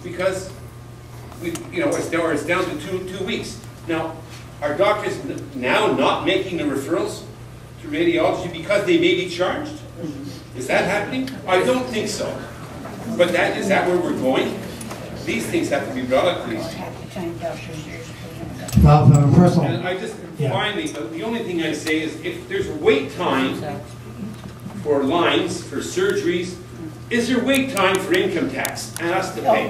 because it's down to two weeks. Now, are doctors now not making the referrals to radiology because they may be charged? Is that happening? I don't think so. But is that where we're going? These things have to be brought up, please. Well, from a personal... And I just, finally, the only thing I say is if there's wait time for lines, for surgeries, is there wait time for income tax and us to pay?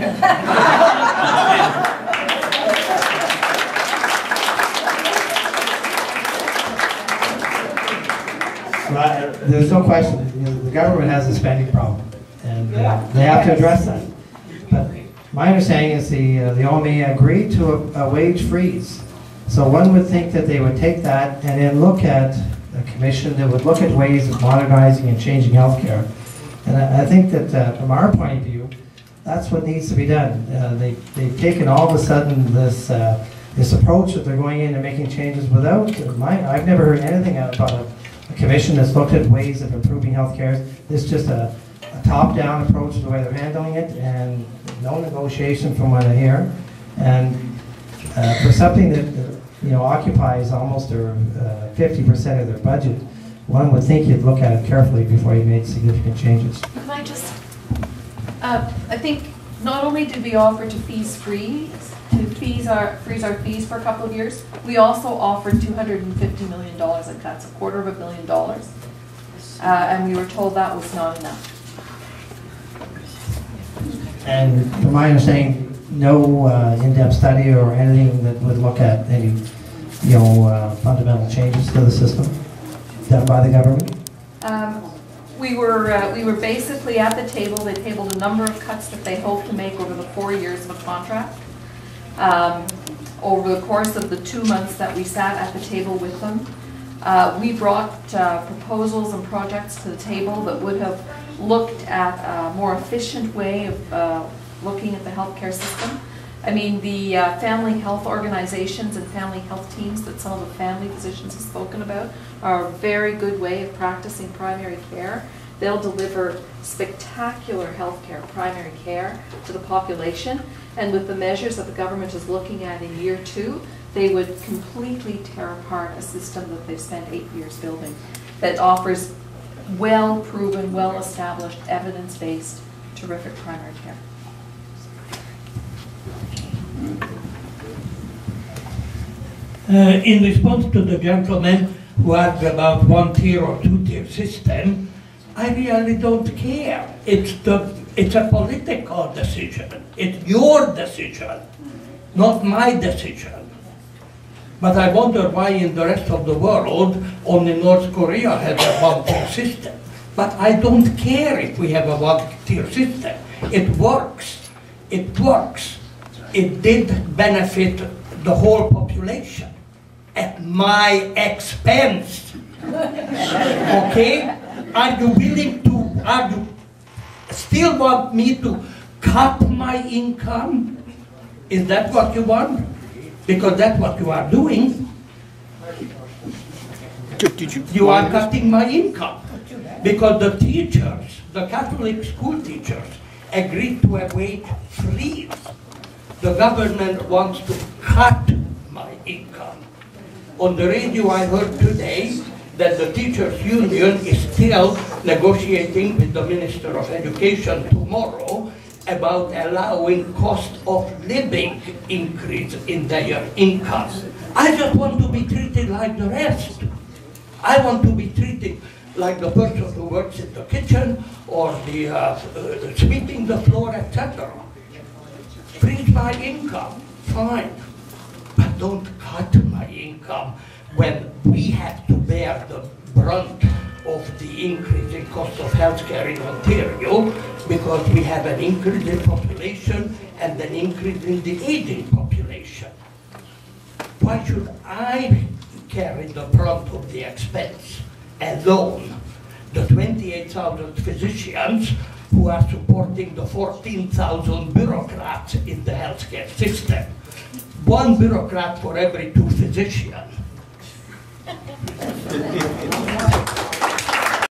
Well, there's no question. The government has a spending problem, and they have to address that. But my understanding is the OMA agreed to a wage freeze. So one would think that they would take that and then look at a commission that would look at ways of modernizing and changing healthcare. And I think that from our point of view, that's what needs to be done. They've taken all of a sudden this approach that they're going in and making changes without. I've never heard anything about a commission that's looked at ways of improving healthcare. This is just a top-down approach to the way they're handling it, and no negotiation from what I hear. And for something that occupies almost 50% of their budget, one would think you'd look at it carefully before you made significant changes. Can I just, I think not only did we offer to freeze our fees for a couple of years, we also offered $250 million in cuts, $250 million. And we were told that was not enough. And from my understanding, no in-depth study or anything that would look at any fundamental changes to the system done by the government? We were basically at the table. They tabled a number of cuts that they hope to make over the 4 years of a contract. Over the course of the 2 months that we sat at the table with them, we brought proposals and projects to the table that would have looked at a more efficient way of looking at the healthcare system. I mean, the family health organizations and family health teams that some of the family physicians have spoken about are a very good way of practicing primary care. They'll deliver spectacular healthcare, primary care to the population, and with the measures that the government is looking at in year 2, they would completely tear apart a system that they've spent 8 years building that offers well-proven, well-established, evidence-based, terrific primary care. In response to the gentleman who asked about 1-tier or 2-tier system, I really don't care. It's a political decision. It's your decision, not my decision. But I wonder why in the rest of the world, only North Korea has a 1-tier system. But I don't care if we have a 1-tier system. It works. It works. It did benefit the whole population at my expense. Okay? Are you willing to, still want me to cut my income? Is that what you want? Because that's what you are doing. You are cutting my income. Because the teachers, the Catholic school teachers, agreed to a wage freeze. The government wants to cut my income. On the radio I heard today that the teachers' union is still negotiating with the Minister of Education tomorrow about allowing cost of living increase in their income. I just want to be treated like the rest. I want to be treated like the person who works in the kitchen or the sweeping the floor, etc. Freeze my income, fine, but don't cut my income when we have to bear the brunt of the increase in cost of healthcare in Ontario because we have an increase in population and an increase in the aging population. Why should I carry the brunt of the expense alone? The 28,000 physicians who are supporting the 14,000 bureaucrats in the healthcare system. One bureaucrat for every 2 physicians.